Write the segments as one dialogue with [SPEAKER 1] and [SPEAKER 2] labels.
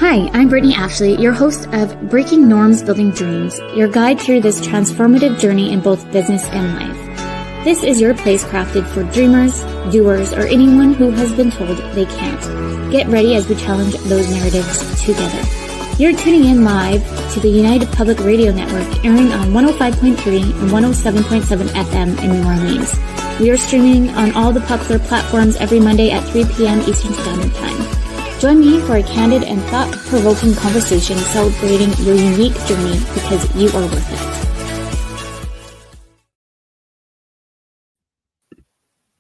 [SPEAKER 1] Hi, I'm Brittney Ashley, your host of Breaking Norms, Building Dreams, your guide through this transformative journey in both business and life. This is your place crafted for dreamers, doers, or anyone who has been told they can't. Get ready as we challenge those narratives together. You're tuning in live to the United Public Radio Network, airing on 105.3 and 107.7 FM in New Orleans. We are streaming on all the popular platforms every Monday at 3 p.m. Eastern Standard Time. Join me for a candid and thought-provoking conversation celebrating your unique journey because you are worth it.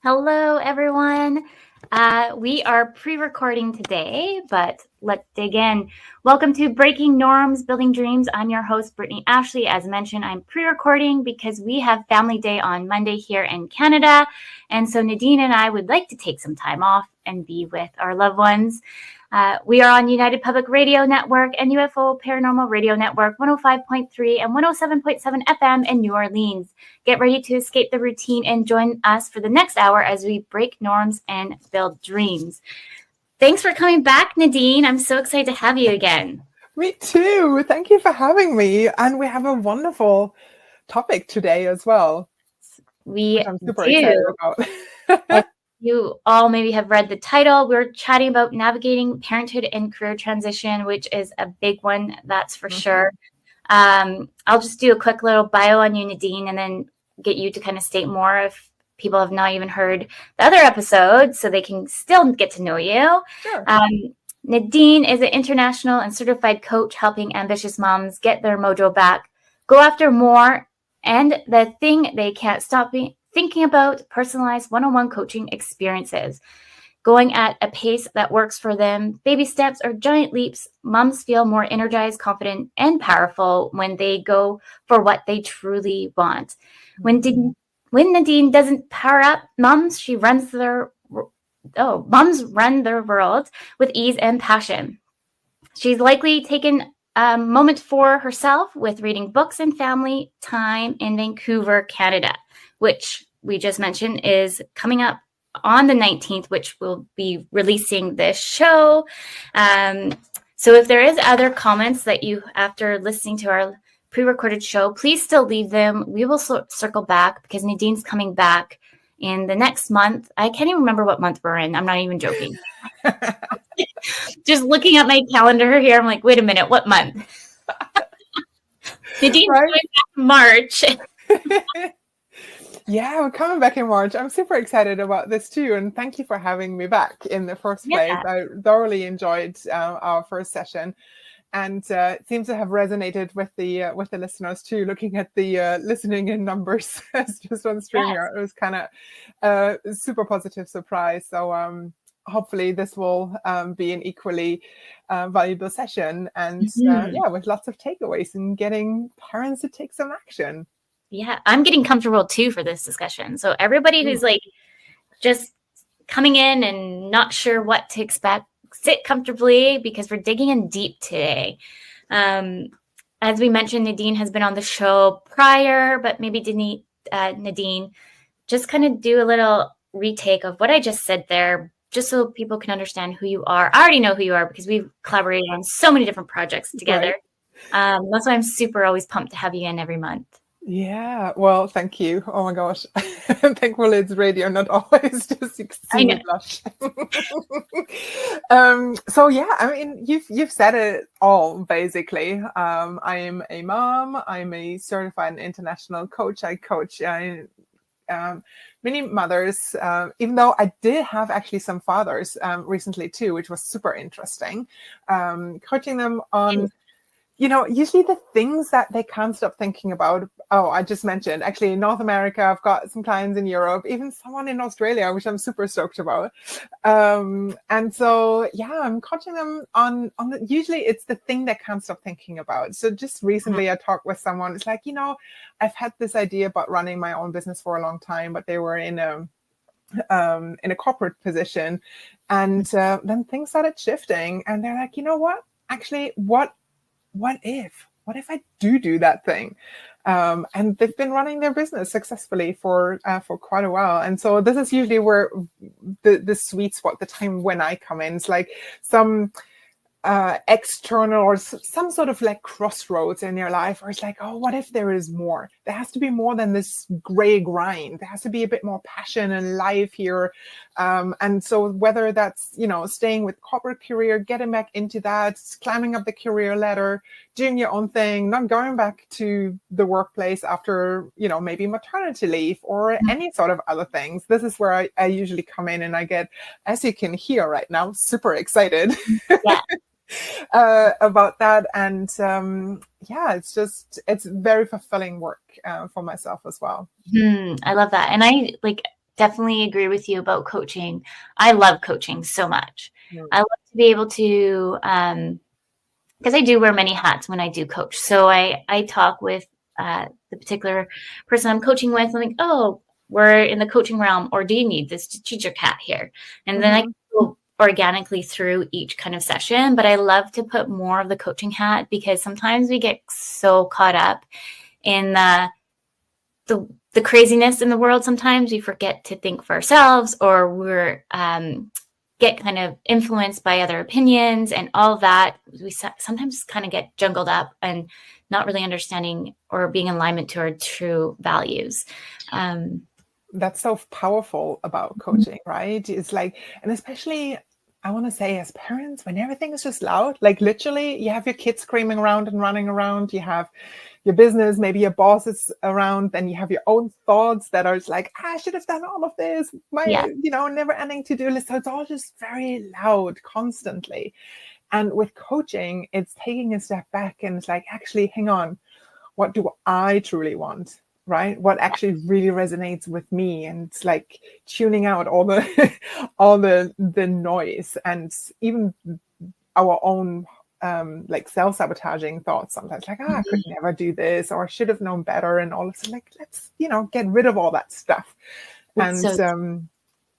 [SPEAKER 1] Hello, everyone. We are pre-recording today, but let's dig in. Welcome to Breaking Norms, Building Dreams. I'm your host, Brittney Ashley. As mentioned, I'm pre-recording because we have Family Day on Monday here in Canada. And so Nadine and I would like to take some time off and be with our loved ones. We are on United Public Radio Network and UFO Paranormal Radio Network, 105.3 and 107.7 FM in New Orleans. Get ready to escape the routine and join us for the next hour as we break norms and build dreams. Thanks for coming back, Nadine. I'm so excited to have you again.
[SPEAKER 2] Me too. Thank you for having me. And we have a wonderful topic today as well. I'm super excited about.
[SPEAKER 1] You all maybe have read the title. We're chatting about navigating parenthood and career transition, which is a big one, that's for sure. I'll just do a quick little bio on you, Nadine, and then get you to kind of state more if people have not even heard the other episodes, so they can still get to know you.
[SPEAKER 2] Sure.
[SPEAKER 1] Nadine is an international and certified coach helping ambitious moms get their mojo back, go after more, and the thing they can't stop thinking about, personalized one-on-one coaching experiences. Going at a pace that works for them, baby steps or giant leaps, moms feel more energized, confident, and powerful when they go for what they truly want. When Nadine doesn't power up, moms run their world with ease and passion. She's likely taken a moment for herself with reading books and family time in Vancouver, Canada, which we just mentioned is coming up on the 19th, which will be releasing this show. So if there is other comments that you, after listening to our pre-recorded show, please still leave them. We will circle back because Nadine's coming back in the next month. I can't even remember what month we're in. I'm not even joking. Just looking at my calendar here, I'm like, wait a minute, what month? Nadine's coming back in March.
[SPEAKER 2] Yeah, we're coming back in March. I'm super excited about this too. And thank you for having me back in the first place. I thoroughly enjoyed our first session. And it seems to have resonated with the listeners too, looking at the listening in numbers just on StreamYard. It was kind of a super positive surprise. So hopefully this will be an equally valuable session. And with lots of takeaways and getting parents to take some action.
[SPEAKER 1] Yeah, I'm getting comfortable too for this discussion. So everybody who's like just coming in and not sure what to expect, sit comfortably because we're digging in deep today. As we mentioned, Nadine has been on the show prior, but maybe Nadine, just kind of do a little retake of what I just said there, just so people can understand who you are. I already know who you are because we've collaborated on so many different projects together. Right. That's why I'm super always pumped to have you in every month.
[SPEAKER 2] Yeah, well, thank you. Oh my gosh. Thankfully it's radio, not always just see me blush. So yeah, I mean, you've said it all basically. I'm a mom. I'm a certified international coach. I coach many mothers, even though I did have actually some fathers recently too, which was super interesting. Coaching them on usually the things that they can't stop thinking about. Oh, I just mentioned, actually in North America, I've got some clients in Europe, even someone in Australia, which I'm super stoked about. And so, I'm coaching them on usually it's the thing they can't stop thinking about. So just recently I talked with someone, it's like, I've had this idea about running my own business for a long time, but they were in a corporate position. And then things started shifting and they're like, you know what, actually, what if I do that thing? And they've been running their business successfully for quite a while. And so this is usually where the sweet spot, the time when I come in. It's like some external or some sort of like crossroads in your life where it's like, oh, what if there is more? There has to be more than this gray grind. There has to be a bit more passion and life here. And so whether that's, staying with corporate career, getting back into that, climbing up the career ladder, doing your own thing, not going back to the workplace after, maybe maternity leave or any sort of other things. This is where I usually come in, and I get, as you can hear right now, super excited.
[SPEAKER 1] Yeah.
[SPEAKER 2] About that. And it's very fulfilling work for myself as well.
[SPEAKER 1] I love that. And I definitely agree with you about coaching. I love coaching so much. I love to be able to, because I do wear many hats when I do coach. So I talk with the particular person I'm coaching with. I'm like, oh, we're in the coaching realm, or do you need this strategic hat here? And then I go organically through each kind of session. But I love to put more of the coaching hat, because sometimes we get so caught up in the craziness in the world. Sometimes we forget to think for ourselves, or we're get kind of influenced by other opinions and all that. We sometimes kind of get jungled up and not really understanding or being in alignment to our true values.
[SPEAKER 2] That's so powerful about coaching, right? It's like, and especially I want to say as parents, when everything is just loud, like literally you have your kids screaming around and running around, you have your business, maybe your boss is around, then you have your own thoughts that are like, I should have done all of this, never ending to-do list. So it's all just very loud constantly. And with coaching, it's taking a step back and it's like, actually, hang on, what do I truly want? Right? What actually really resonates with me? And it's like tuning out all the noise, and even our own like self-sabotaging thoughts sometimes, like, I could never do this, or I should have known better, and all of this. Like, let's get rid of all that stuff. That's and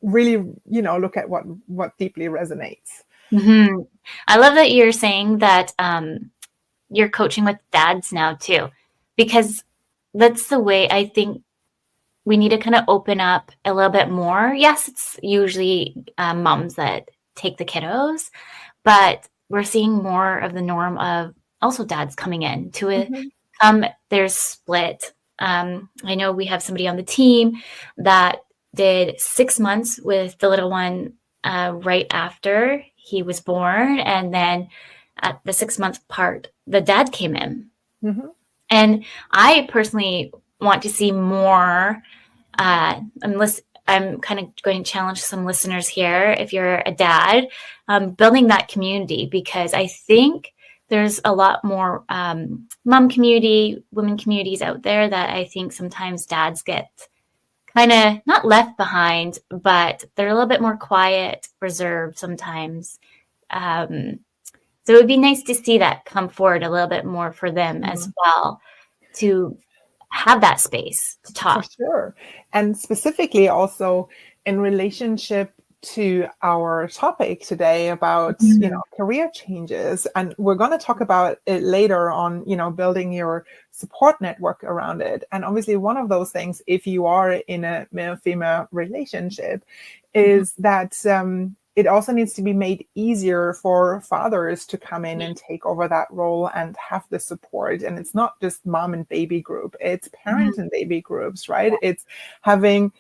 [SPEAKER 2] really look at what deeply resonates.
[SPEAKER 1] I love that you're saying that you're coaching with dads now too, because that's the way I think we need to kind of open up a little bit more. Yes, it's usually moms that take the kiddos, but we're seeing more of the norm of also dads coming in to it. There's split. I know we have somebody on the team that did 6 months with the little one right after he was born. And then at the 6-month part, the dad came in. And I personally want to see more, unless I'm kind of going to challenge some listeners here, if you're a dad, building that community, because I think there's a lot more mom community, women communities out there that I think sometimes dads get kind of not left behind, but they're a little bit more quiet, reserved sometimes. So it would be nice to see that come forward a little bit more for them as well, to have that space to talk.
[SPEAKER 2] For sure. And specifically also in relationship to our topic today about, career changes. And we're going to talk about it later on, building your support network around it. And obviously one of those things, if you are in a male-female relationship, is that it also needs to be made easier for fathers to come in and take over that role and have the support. And it's not just mom and baby group, it's parent and baby groups, right? It's having,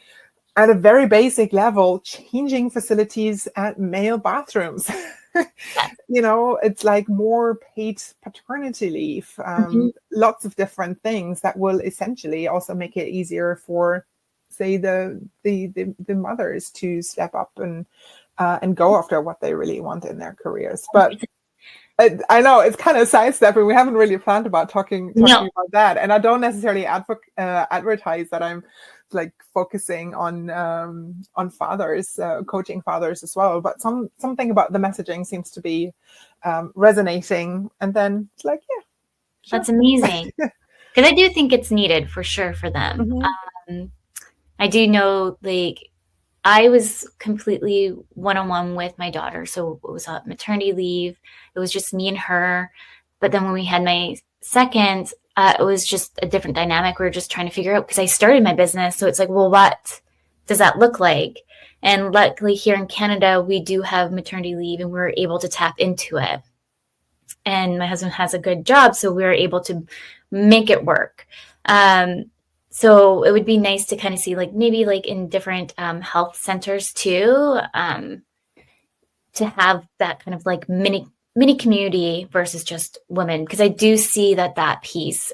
[SPEAKER 2] at a very basic level, changing facilities at male bathrooms. It's like more paid paternity leave, lots of different things that will essentially also make it easier for, say, the mothers to step up and go after what they really want in their careers. But I know it's kind of sidestepping. We haven't really planned about talking about that. And I don't necessarily advertise that I'm like focusing on fathers, coaching fathers as well. But something about the messaging seems to be resonating. And then it's like, yeah.
[SPEAKER 1] Sure. That's amazing. Because I do think it's needed for sure for them. I do know, I was completely one-on-one with my daughter. So it was maternity leave. It was just me and her. But then when we had my second, it was just a different dynamic. We were just trying to figure out, because I started my business. So it's like, well, what does that look like? And luckily here in Canada, we do have maternity leave, and we were able to tap into it. and my husband has a good job, so we were able to make it work. So it would be nice to kind of see, like, maybe like in different health centers too, to have that kind of like mini community versus just women, because I do see that piece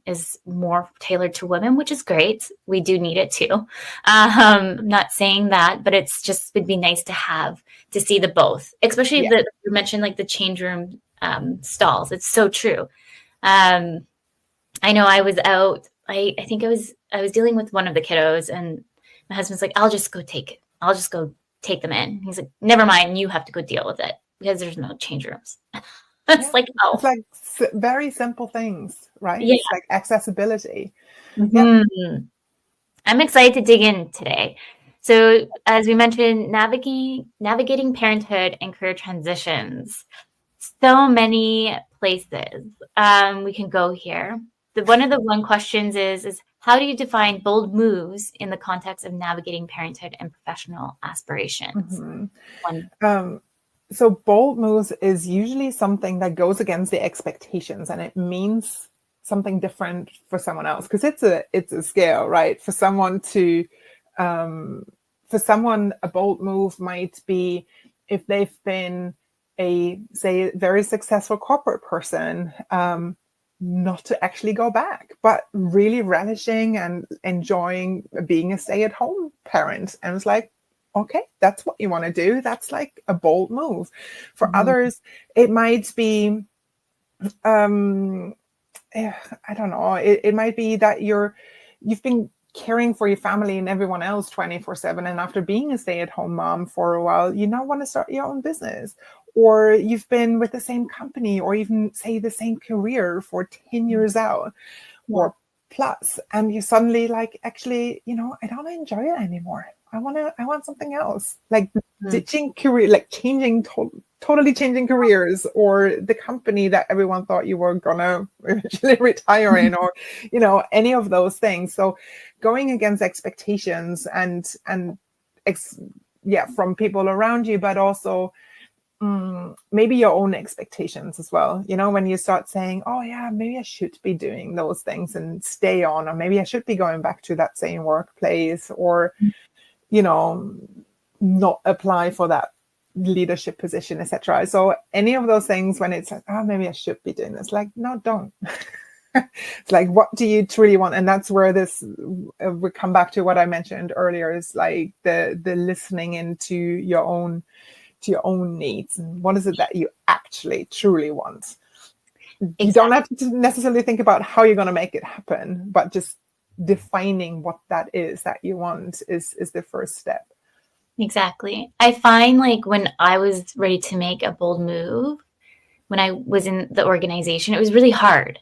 [SPEAKER 1] is more tailored to women, which is great. We do need it too. I'm not saying that, but it's just would be nice to have to see the both, especially that you mentioned like the change room stalls. It's so true. I know I was out. I think I was dealing with one of the kiddos, and my husband's like, I'll just go take them in. He's like, never mind, you have to go deal with it because there's no change rooms. It's like, oh.
[SPEAKER 2] It's like very simple things, right?
[SPEAKER 1] Yeah.
[SPEAKER 2] It's like accessibility.
[SPEAKER 1] Mm-hmm. I'm excited to dig in today. So as we mentioned, navigating parenthood and career transitions. So many places we can go here. One of the questions is how do you define bold moves in the context of navigating parenthood and professional aspirations?
[SPEAKER 2] So bold moves is usually something that goes against the expectations, and it means something different for someone else, because it's a scale, right? For someone a bold move might be if they've been a very successful corporate person, not to actually go back, but really relishing and enjoying being a stay-at-home parent. And it's like, okay, that's what you want to do. That's like a bold move. For others, it might be, I don't know. It might be that you've been caring for your family and everyone else 24/7. And after being a stay-at-home mom for a while, you now want to start your own business. Or you've been with the same company or even say the same career for 10 years out or plus. And you suddenly like, actually, I don't enjoy it anymore. I want something else, like ditching career, like totally changing careers, or the company that everyone thought you were gonna eventually retire in, or, any of those things. So going against expectations and from people around you, but also maybe your own expectations as well. When you start saying, oh yeah, maybe I should be doing those things and stay on, or maybe I should be going back to that same workplace, or not apply for that leadership position, etc. So any of those things, when it's like, oh, maybe I should be doing this, like, no, don't. It's like, what do you truly want? And that's where this we come back to what I mentioned earlier, is like the listening into your own needs, and what is it that you actually truly want. Exactly. You don't have to necessarily think about how you're going to make it happen, but just defining what that is that you want is the first step.
[SPEAKER 1] Exactly. I find like when I was ready to make a bold move, when I was in the organization, it was really hard.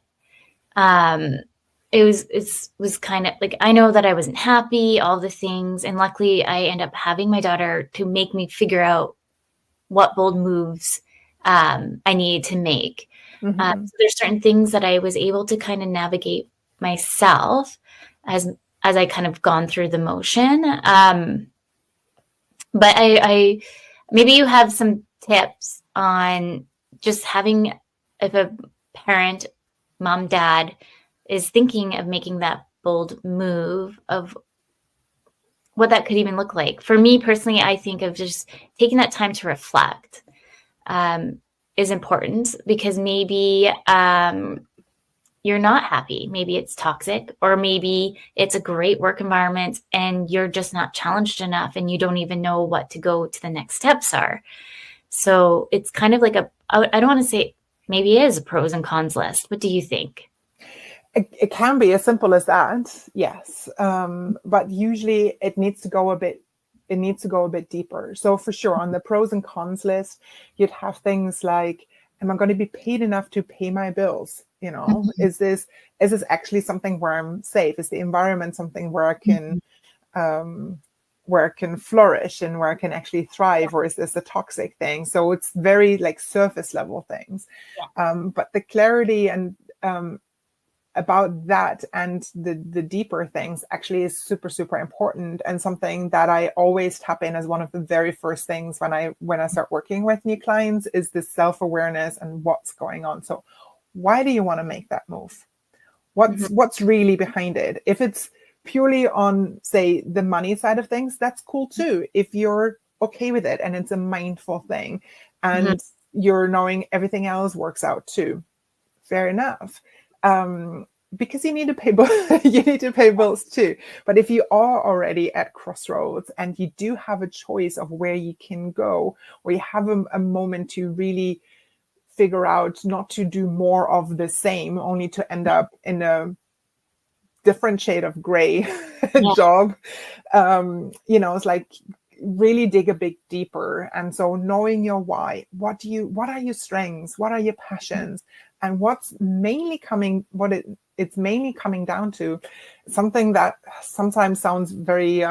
[SPEAKER 1] It was kind of like, I know that I wasn't happy, all the things, and luckily I end up having my daughter to make me figure out what bold moves I needed to make. So there's certain things that I was able to kind of navigate myself as I kind of gone through the motion. But I maybe you have some tips on just having, if a parent, mom, dad is thinking of making that bold move, of what that could even look like. For me personally, I think of just taking that time to reflect is important, because maybe you're not happy. Maybe it's toxic, or maybe it's a great work environment and you're just not challenged enough and you don't even know what to go to the next steps are. So it's kind of like I don't want to say, maybe it is a pros and cons list. What do you think?
[SPEAKER 2] It can be as simple as that, yes. But usually it needs to go a bit deeper. So for sure, on the pros and cons list, you'd have things like, am I going to be paid enough to pay my bills? Is this actually something where I'm safe? Is the environment something where I can flourish and where I can actually thrive, or is this a toxic thing? So it's very like surface level things. But the clarity and about that and the deeper things actually is super, super important, and something that I always tap in as one of the very first things when I start working with new clients is the self-awareness and what's going on. So why do you want to make that move? What's really behind it? If it's purely on, say, the money side of things, that's cool too. If you're okay with it and it's a mindful thing and you're knowing everything else works out too, fair enough. Because you need to pay you need to pay bills too. But if you are already at crossroads and you do have a choice of where you can go, or you have a moment to really figure out not to do more of the same, only to end up in a different shade of gray job, it's like really dig a bit deeper. And so knowing your why, what are your strengths, what are your passions, and what's mainly coming, it's mainly coming down to, something that sometimes sounds very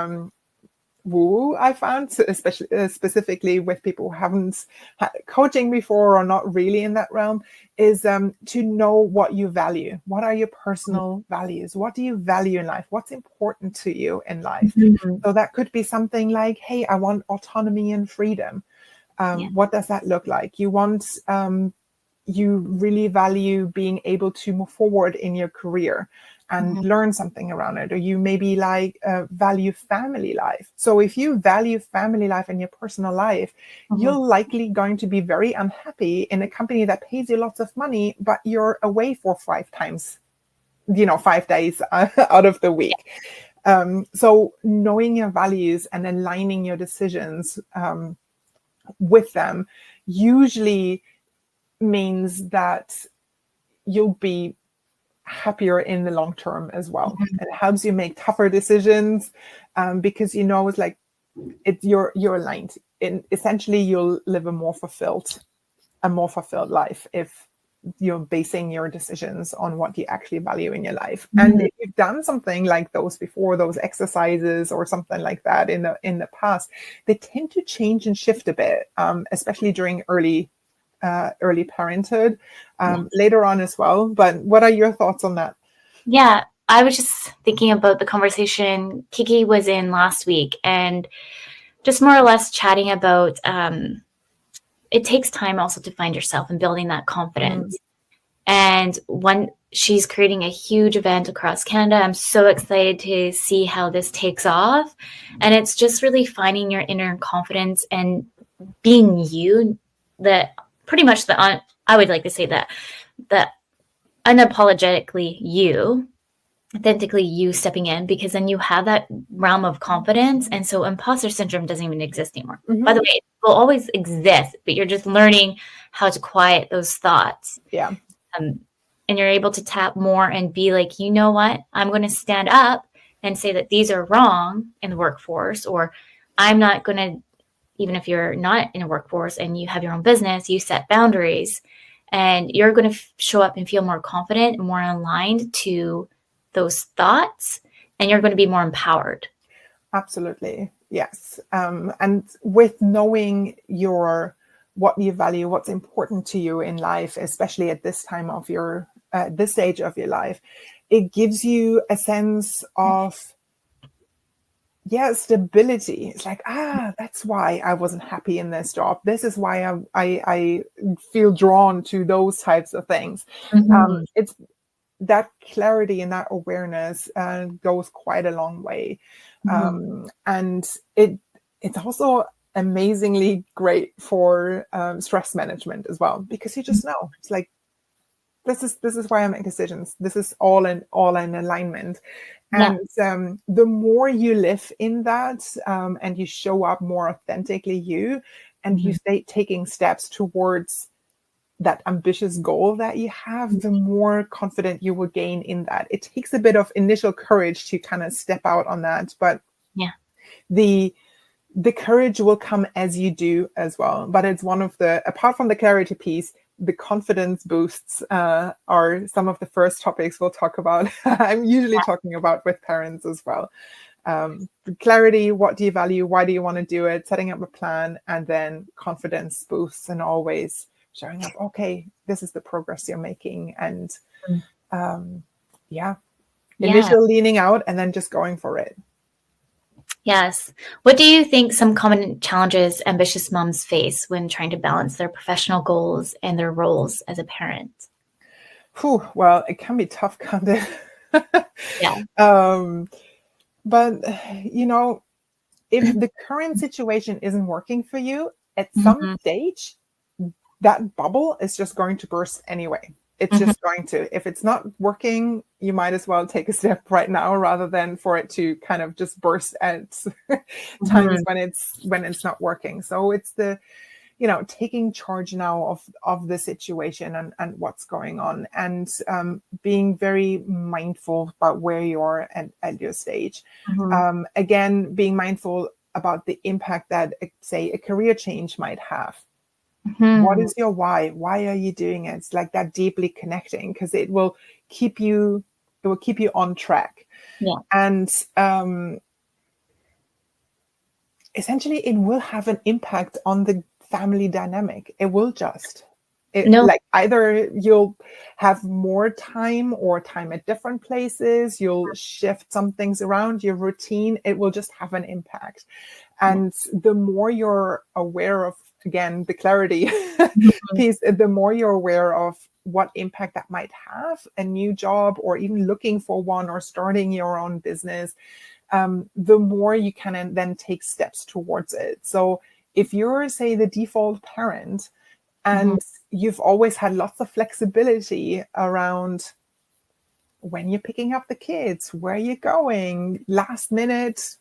[SPEAKER 2] woo, I found, especially specifically with people who haven't had coaching before or not really in that realm, is to know what you value. What are your personal values? What do you value in life? What's important to you in life? So that could be something like, hey, I want autonomy and freedom. What does that look like? You really value being able to move forward in your career and learn something around it. Or you maybe value family life. So if you value family life in your personal life, you're likely going to be very unhappy in a company that pays you lots of money, but you're away for 5 days out of the week. So knowing your values and aligning your decisions with them usually means that you'll be happier in the long term as well. It helps you make tougher decisions because it's like you're aligned. Essentially, you'll live a more fulfilled life if you're basing your decisions on what you actually value in your life. And if you've done something like those before, those exercises or something like that in the past, they tend to change and shift a bit, especially during early parenthood, later on as well. But what are your thoughts on that?
[SPEAKER 1] Yeah, I was just thinking about the conversation Kiki was in last week, and just more or less chatting about it takes time also to find yourself and building that confidence. And when she's creating a huge event across Canada, I'm so excited to see how this takes off. And it's just really finding your inner confidence and being you, that pretty much I would like to say that unapologetically you, authentically you stepping in, because then you have that realm of confidence. And so imposter syndrome doesn't even exist anymore. By the way, it will always exist, but you're just learning how to quiet those thoughts.
[SPEAKER 2] Yeah.
[SPEAKER 1] And you're able to tap more and be like, you know what, I'm going to stand up and say that these are wrong in the workforce, or I'm not going to, even if you're not in a workforce and you have your own business, you set boundaries, and you're going to show up and feel more confident and more aligned to those thoughts, and you're going to be more empowered.
[SPEAKER 2] Absolutely. Yes. And with knowing what you value, what's important to you in life, especially at this time of this stage of your life, it gives you a sense of stability. It's like, that's why I wasn't happy in this job. This is why I feel drawn to those types of things. It's that clarity and that awareness goes quite a long way. And it's also amazingly great for stress management as well, because you just know, it's like, this is why I make decisions. This is all in alignment. And the more you live in that, and you show up more authentically you, and you stay taking steps towards that ambitious goal that you have, the more confident you will gain in that. It takes a bit of initial courage to kind of step out on that, but the courage will come as you do as well. But it's one of apart from the clarity piece, the confidence boosts are some of the first topics we'll talk about. I'm usually talking about with parents as well. Clarity, what do you value? Why do you want to do it? Setting up a plan, and then confidence boosts, and always showing up, okay, this is the progress you're making. And Yeah.
[SPEAKER 1] Yeah.
[SPEAKER 2] Initial leaning out and then just going for it.
[SPEAKER 1] Yes. What do you think some common challenges ambitious moms face when trying to balance their professional goals and their roles as a parent?
[SPEAKER 2] Whew, well, it can be tough, can't it?
[SPEAKER 1] Yeah.
[SPEAKER 2] But, you know, if the current situation isn't working for you, at some
[SPEAKER 1] Mhm.
[SPEAKER 2] stage, that bubble is just going to burst anyway. It's
[SPEAKER 1] Mhm.
[SPEAKER 2] just going to. If it's not working, you might as well take a step right now rather than for it to kind of just burst at times
[SPEAKER 1] Mhm.
[SPEAKER 2] when it's not working. So it's the, taking charge now of the situation and what's going on, and being very mindful about where you are at your stage.
[SPEAKER 1] Mhm.
[SPEAKER 2] Again, being mindful about the impact that, say, a career change might have. What
[SPEAKER 1] Mhm.
[SPEAKER 2] is your why? Why are you doing it? It's like that deeply connecting, because it will keep you on track.
[SPEAKER 1] Yeah.
[SPEAKER 2] And essentially it will have an impact on the family dynamic. It will just
[SPEAKER 1] No.
[SPEAKER 2] like either you'll have more time or time at different places, you'll shift some things around your routine, it will just have an impact. And the more you're aware of, again, the clarity
[SPEAKER 1] Mhm.
[SPEAKER 2] piece, the more you're aware of what impact that might have, a new job or even looking for one or starting your own business, the more you can then take steps towards it. So if you're, say, the default parent
[SPEAKER 1] Mhm.
[SPEAKER 2] and you've always had lots of flexibility around when you're picking up the kids, where you're going, last minute,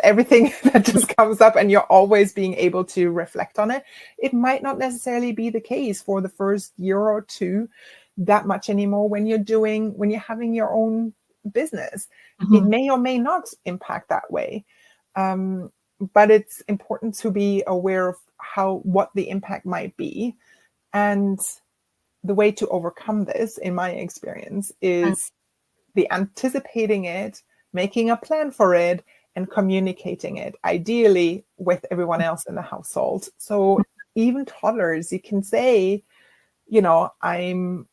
[SPEAKER 2] everything that just comes up, and you're always being able to reflect on it, it might not necessarily be the case for the first year or two that much anymore when you're having your own business. It
[SPEAKER 1] Mhm.
[SPEAKER 2] may or may not impact that way. But it's important to be aware of what the impact might be. And the way to overcome this, in my experience, is the anticipating it, making a plan for it, and communicating it, ideally with everyone else in the household. So even toddlers, you can say, I'm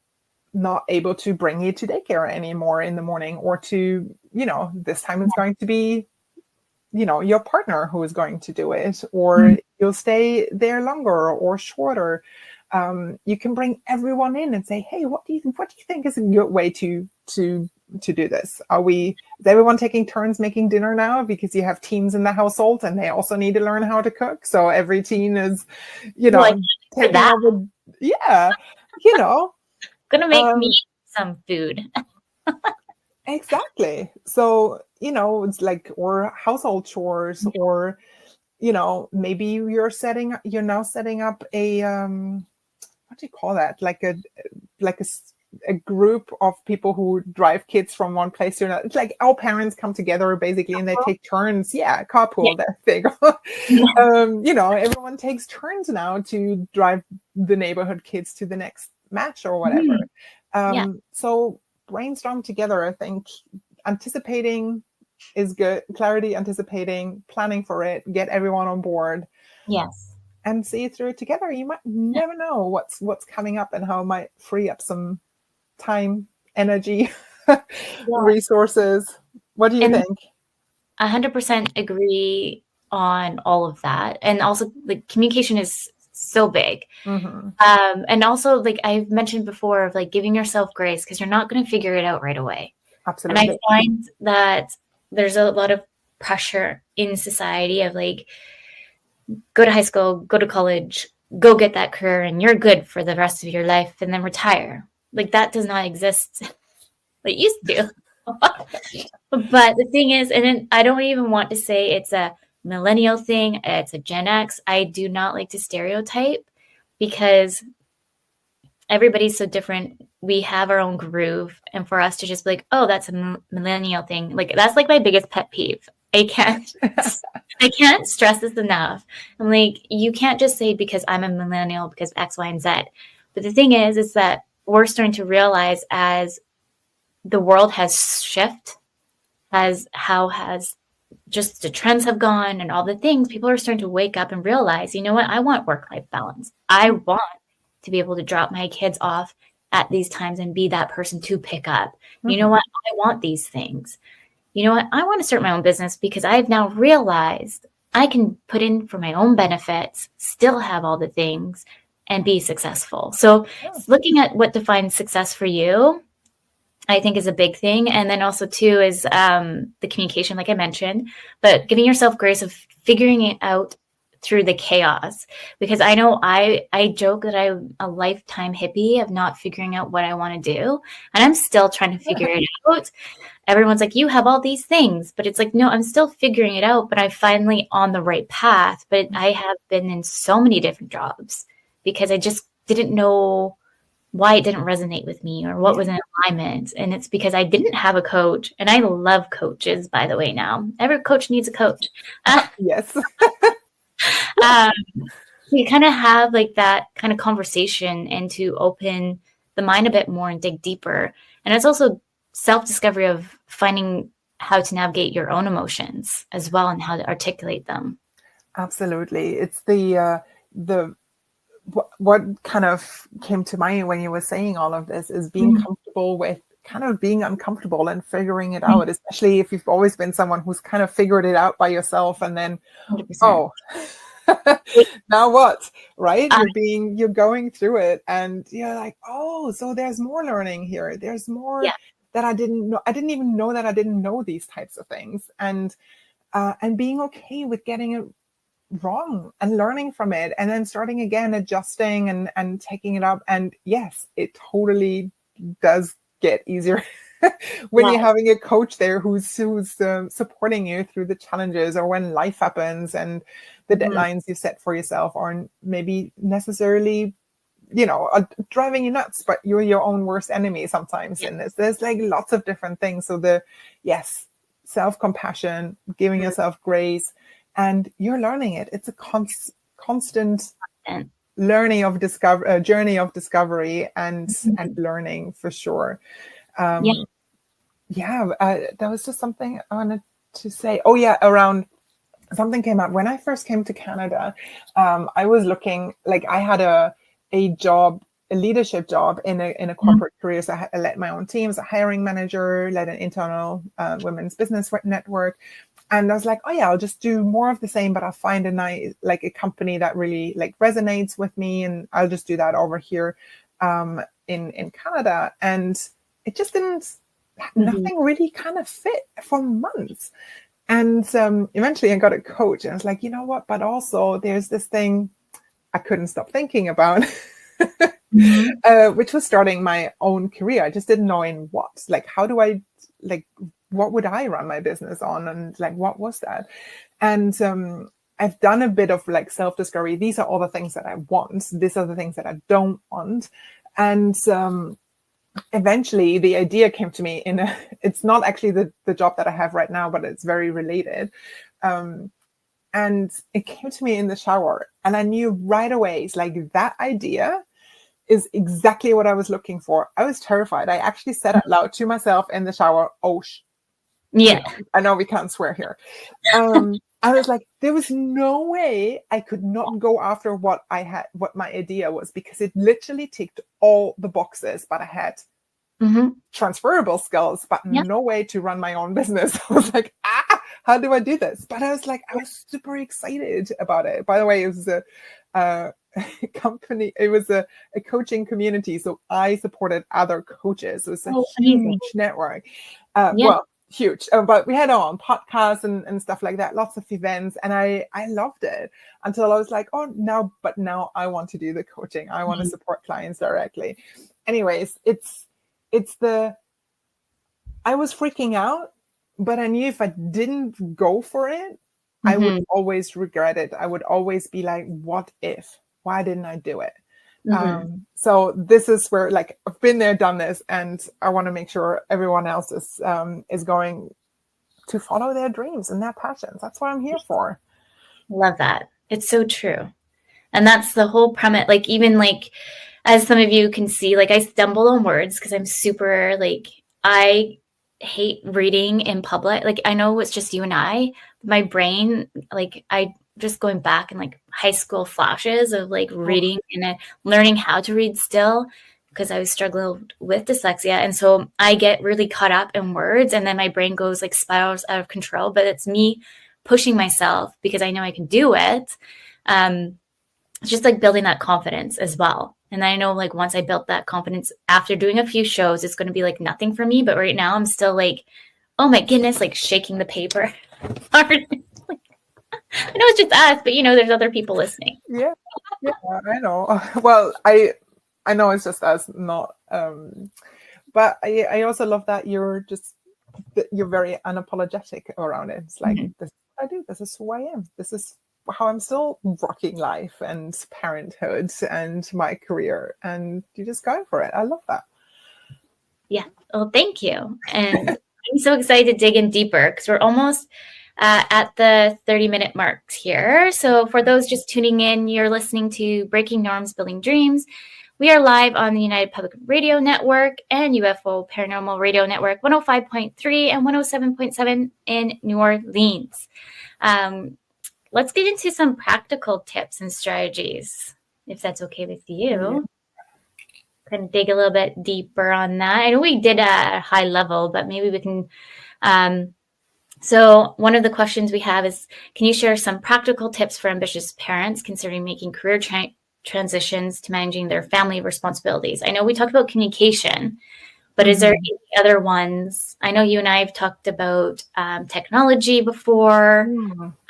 [SPEAKER 2] not able to bring you to daycare anymore in the morning, or to, this time it's going to be, your partner who is going to do it, or you'll stay there longer or shorter. You can bring everyone in and say, hey, what do you think is a good way to do this? Is everyone taking turns making dinner now, because you have teens in the household and they also need to learn how to cook? So every teen is,
[SPEAKER 1] Like for
[SPEAKER 2] taking
[SPEAKER 1] that,
[SPEAKER 2] over. Yeah, you know,
[SPEAKER 1] gonna make me
[SPEAKER 2] um,
[SPEAKER 1] some food.
[SPEAKER 2] exactly. So, it's like, or household chores, or, maybe you're now setting up a, what do you call that? Like a group of people who drive kids from one place to another. It's like all parents come together basically and they take turns. Yeah,
[SPEAKER 1] Yeah.
[SPEAKER 2] carpool, that thing. Everyone takes turns now to drive the neighborhood kids to the next match or whatever.
[SPEAKER 1] Mhm. Yeah.
[SPEAKER 2] So brainstorm together. I think anticipating is good. Clarity, anticipating, planning for it, get everyone on board,
[SPEAKER 1] Yes.
[SPEAKER 2] and see it through together. You might never know what's coming up and how it might free up some time, energy,
[SPEAKER 1] Yeah.
[SPEAKER 2] resources. What do you
[SPEAKER 1] And
[SPEAKER 2] think?
[SPEAKER 1] 100% agree on all of that. And also, like, communication is so big.
[SPEAKER 2] Mm-hmm.
[SPEAKER 1] And also, like I've mentioned before, of like giving yourself grace, because you're not going to figure it out right away. And I
[SPEAKER 2] Absolutely.
[SPEAKER 1] find that there's a lot of pressure in society of like, go to high school, go to college, go get that career, and you're good for the rest of your life, and then retire. Like that does not exist like it used to. But the thing is, and then I don't even want to say it's a millennial thing, it's a Gen X. I do not like to stereotype, because everybody's so different. We have our own groove. And for us to just be like, oh, that's a millennial thing, like that's like my biggest pet peeve. I can't stress this enough. I'm like, you can't just say because I'm a millennial because X, Y, and Z. But the thing is that we're starting to realize, as the world has shifted, as how has just the trends have gone and all the things, people are starting to wake up and realize, you know what, I want work-life balance. I want to be able to drop my kids off at these times and be that person to pick up.
[SPEAKER 2] Mm-hmm.
[SPEAKER 1] You know what? I want these things. You know what? I want to start my own business because I've now realized I can put in for my own benefits, still have all the things, and be successful. So looking at what defines success for you, I think is a big thing. And then also too is the communication, like I mentioned, but giving yourself grace of figuring it out through the chaos. Because I know I joke that I'm a lifetime hippie of not figuring out what I want to do. And I'm still trying to figure it out. Everyone's like, you have all these things, but it's like, no, I'm still figuring it out, but I'm finally on the right path. But I have been in so many different jobs because I just didn't know why it didn't resonate with me or what was in alignment. And it's because I didn't have a coach. And I love coaches, by the way, now. Every coach needs a coach.
[SPEAKER 2] Yes.
[SPEAKER 1] You kind of have like that kind of conversation and to open the mind a bit more and dig deeper. And it's also self-discovery of finding how to navigate your own emotions as well and how to articulate them.
[SPEAKER 2] Absolutely. It's what kind of came to mind when you were saying all of this is being comfortable with kind of being uncomfortable and figuring it out, especially if you've always been someone who's kind of figured it out by yourself and then,
[SPEAKER 1] 100%.
[SPEAKER 2] now what, right? You're going through it and you're like, oh, so there's more learning here. There's more that I didn't know. I didn't even know that I didn't know these types of things. And being okay with getting it wrong and learning from it and then starting again, adjusting and taking it up. And yes, it totally does get easier when you're having a coach there who's supporting you through the challenges or when life happens and the deadlines you set for yourself aren't maybe necessarily, driving you nuts, but you're your own worst enemy sometimes in this. There's like lots of different things. So self-compassion, giving yourself grace, and you're learning it. It's a constant journey of discovery and learning for sure. That was just something I wanted to say. Oh yeah, around something came up when I first came to Canada. I was looking, like I had a leadership job in a corporate career. So I led my own teams, a hiring manager, led an internal women's business network. And I was like, oh yeah, I'll just do more of the same, but I'll find a company that really like resonates with me. And I'll just do that over here in Canada. And it just nothing really kind of fit for months. And eventually I got a coach and I was like, you know what? But also there's this thing I couldn't stop thinking about, which was starting my own career. I just didn't know in what, like, how do I, like, what would I run my business on? And like, what was that? And I've done a bit of like self-discovery. These are all the things that I want. These are the things that I don't want. And eventually the idea came to me it's not actually the job that I have right now, but it's very related. And it came to me in the shower and I knew right away, it's like that idea is exactly what I was looking for. I was terrified. I actually said out loud to myself in the shower, I know we can't swear here. I was like, there was no way I could not go after what my idea was, because it literally ticked all the boxes, but I had transferable skills, but no way to run my own business. I was like, how do I do this? But I was super excited about it. By the way, it was a company, it was a coaching community. So I supported other coaches. It was a huge network. Well, huge. But we had our own podcasts and stuff like that, lots of events. And I loved it until I was like, now I want to do the coaching. I want to support clients directly. Anyways, I was freaking out, but I knew if I didn't go for it, I would always regret it. I would always be like, what if? Why didn't I do it? So this is where, like, I've been there, done this, and I want to make sure everyone else is going to follow their dreams and their passions. That's what I'm here for.
[SPEAKER 1] Love that. It's so true. And that's the whole premise. Like, even like, as some of you can see, like, I stumble on words because I'm super, like, I hate reading in public. Like, I know it's just you and I, my brain, like, I just going back in like high school flashes of like reading and learning how to read still because I was struggling with dyslexia. And so I get really caught up in words, and then my brain goes like spirals out of control, but it's me pushing myself because I know I can do it. It's just like building that confidence as well. And I know like once I built that confidence after doing a few shows, it's going to be like nothing for me. But right now I'm still like, oh my goodness, like shaking the paper. I know it's just us, but there's other people listening.
[SPEAKER 2] Yeah, I know. Well, I know it's just us, not. But I also love that you're very unapologetic around it. It's like, this is what I do. This is who I am. This is how I'm still rocking life and parenthood and my career, and you just go for it. I love that.
[SPEAKER 1] Yeah. Well, thank you. And I'm so excited to dig in deeper because we're almost at the 30-minute marks here. So for those just tuning in, you're listening to Breaking Norms, Building Dreams. We are live on the United Public Radio Network and UFO Paranormal Radio Network 105.3 and 107.7 in New Orleans. Let's get into some practical tips and strategies, if that's okay with you. Yeah. Kind of dig a little bit deeper on that. I know we did a high level, but maybe we can. So one of the questions we have is, can you share some practical tips for ambitious parents considering making career transitions to managing their family responsibilities? I know we talked about communication, but is there any other ones? I know you and I have talked about technology before.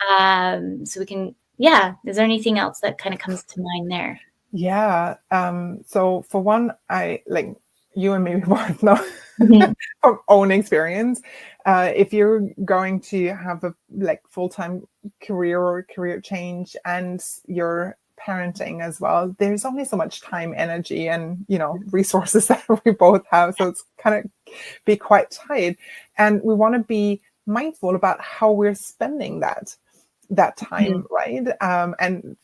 [SPEAKER 1] So we can, is there anything else that kind of comes to mind there?
[SPEAKER 2] Yeah. So for one, I like you and me both know from own experience. If you're going to have a full-time career or career change and you're parenting as well, there's only so much time, energy, and resources that we both have. So it's kind of be quite tight, and we want to be mindful about how we're spending that time, right? And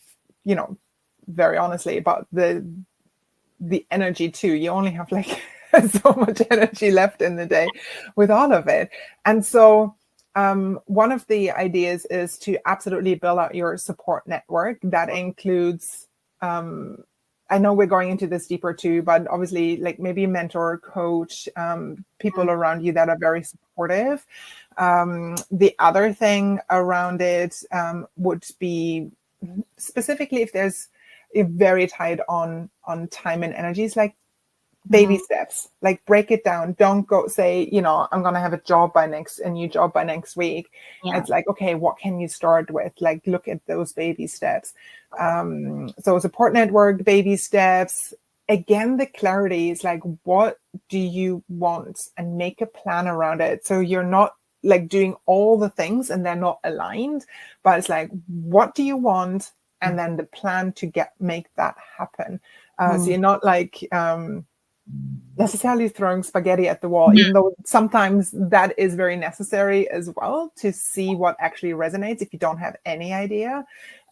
[SPEAKER 2] very honestly about the energy too. You only have so much energy left in the day with all of it. And so one of the ideas is to absolutely build out your support network. That includes, I know we're going into this deeper too, but obviously maybe a mentor, coach, people around you that are very supportive. The other thing around it would be specifically if very tight on time and energies, baby steps, break it down. Don't go say, I'm going to have a new job by next week. Yeah. It's okay, what can you start with? Look at those baby steps. So support network, baby steps. Again, the clarity is what do you want, and make a plan around it. So you're not doing all the things and they're not aligned, but it's what do you want? And then the plan to make that happen. So you're not necessarily throwing spaghetti at the wall, even though sometimes that is very necessary as well to see what actually resonates if you don't have any idea.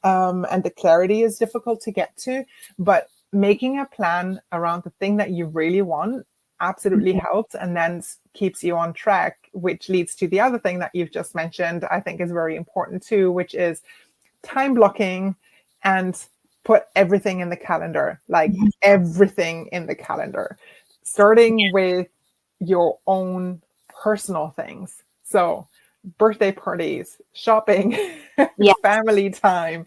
[SPEAKER 2] And the clarity is difficult to get to, but making a plan around the thing that you really want absolutely helps, and then keeps you on track, which leads to the other thing that you've just mentioned, I think is very important too, which is time blocking and put everything in the calendar, everything in the calendar, starting with your own personal things. So birthday parties, shopping, family time,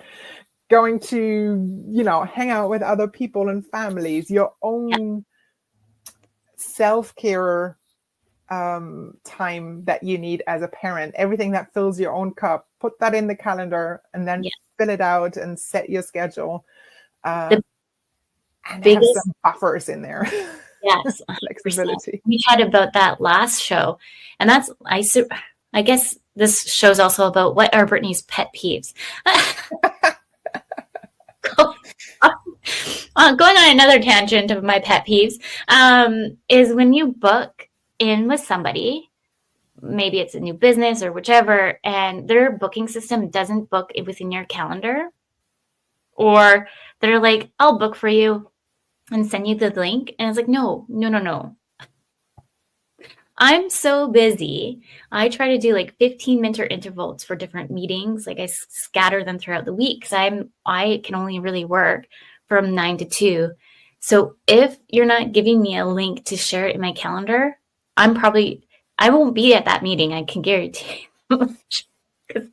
[SPEAKER 2] going to, hang out with other people and families, your own self-care time that you need as a parent, everything that fills your own cup, put that in the calendar and then fill it out and set your schedule. And have some buffers in there.
[SPEAKER 1] Yes.
[SPEAKER 2] Flexibility.
[SPEAKER 1] We chatted about that last show. And that's, I guess this show's also about what are Brittney's pet peeves. Going on another tangent of my pet peeves, is when you book in with somebody, maybe it's a new business or whichever, and their booking system doesn't book it within your calendar, or they're like, I'll book for you and send you the link. And it's no. I'm so busy. I try to do 15-minute intervals for different meetings. I scatter them throughout the week because I can only really work from 9 to 2. So if you're not giving me a link to share it in my calendar, I won't be at that meeting. I can guarantee you.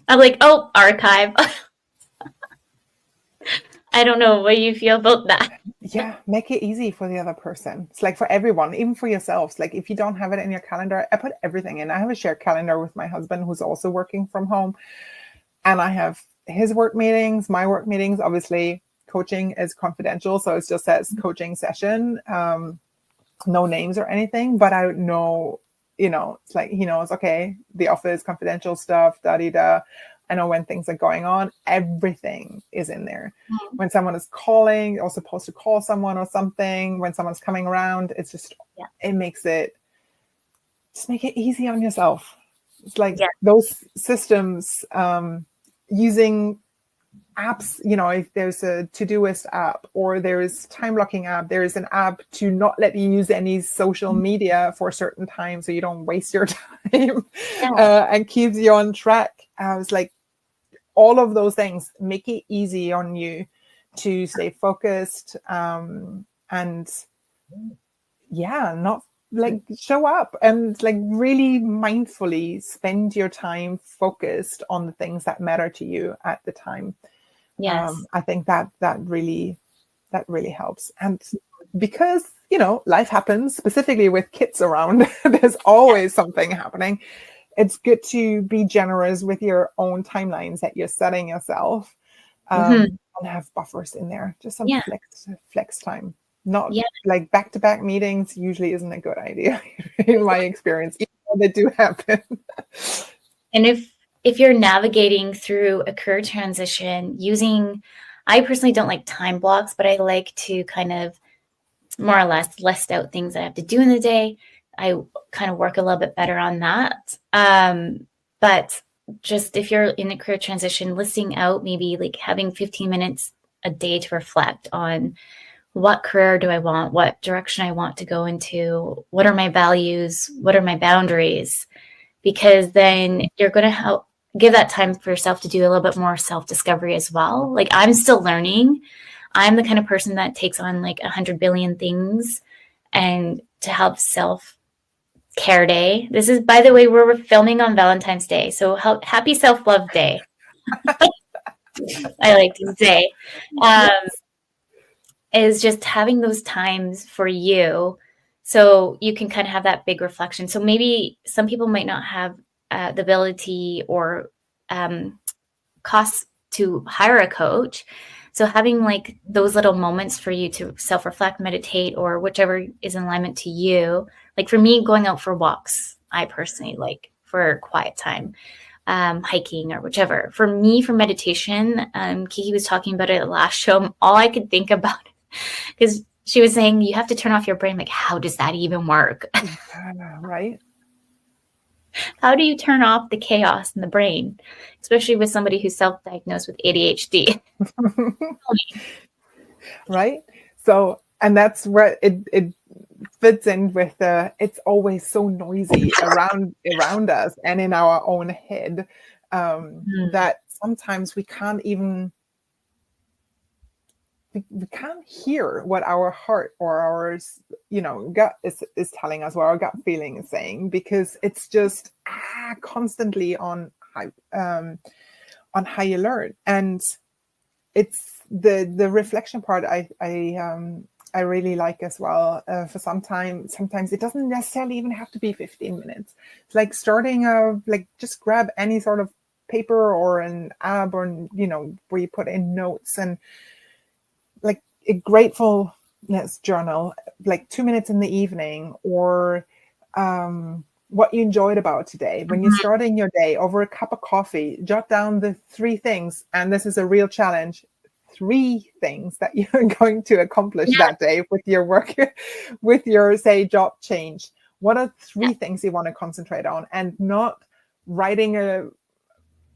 [SPEAKER 1] I'm like, oh, archive. I don't know what you feel about that.
[SPEAKER 2] Yeah, make it easy for the other person. It's like for everyone, even for yourselves. Like if you don't have it in your calendar, I put everything in. I have a shared calendar with my husband who's also working from home. And I have his work meetings, my work meetings. Obviously, coaching is confidential. So it just says coaching session, no names or anything. But I know, it's like he knows, okay, the office, confidential stuff, da-di-da. I know when things are going on. Everything is in there. Mm-hmm. When someone is calling or supposed to call someone or something, when someone's coming around, it's just, it makes it, just make it easy on yourself. It's like those systems, using apps, if there's a Todoist app or there's time blocking app, there's an app to not let you use any social media for a certain time so you don't waste your time and keeps you on track. I was like, all of those things make it easy on you to stay focused and not like show up and like really mindfully spend your time focused on the things that matter to you at the time. Yes. I think that really helps. And because, life happens, specifically with kids around, there's always something happening. It's good to be generous with your own timelines that you're setting yourself and have buffers in there, just some flex time. Not like back-to-back meetings usually isn't a good idea in my experience, even though they do happen.
[SPEAKER 1] And if you're navigating through a career transition I personally don't like time blocks, but I like to kind of more or less list out things I have to do in the day. I kind of work a little bit better on that. But just if you're in a career transition, listing out maybe like having 15 minutes a day to reflect on what career do I want, what direction I want to go into, what are my values, what are my boundaries, because then you're going to help give that time for yourself to do a little bit more self-discovery as well. Like I'm still learning. I'm the kind of person that takes on like 100 billion things, and to help self-care day. This is, by the way, we're filming on Valentine's Day. So happy self-love day. I like to say. Is just having those times for you so you can kind of have that big reflection. So maybe some people might not have the ability or costs to hire a coach. So having like those little moments for you to self-reflect, meditate, or whichever is in alignment to you. Like for me, going out for walks, I personally like for quiet time, hiking or whichever. For me, for meditation, Kiki was talking about it at the last show. All I could think about, because she was saying you have to turn off your brain. Like, how does that even work?
[SPEAKER 2] Right.
[SPEAKER 1] How do you turn off the chaos in the brain, especially with somebody who's self-diagnosed with ADHD?
[SPEAKER 2] Right. So, and that's where it fits in with it's always so noisy around us and in our own head that sometimes we can't hear what our heart or our gut is telling us, what our gut feeling is saying, because it's just constantly on how you learn. And it's the reflection part I really like as well. For sometimes it doesn't necessarily even have to be 15 minutes. It's like starting just grab any sort of paper or an app or where you put in notes and like a gratefulness journal, like 2 minutes in the evening, or what you enjoyed about today. When you're starting your day over a cup of coffee, jot down the 3 things, and this is a real challenge, 3 things that you're going to accomplish that day with your work, with your, say, job change. What are 3 things you want to concentrate on, and not writing a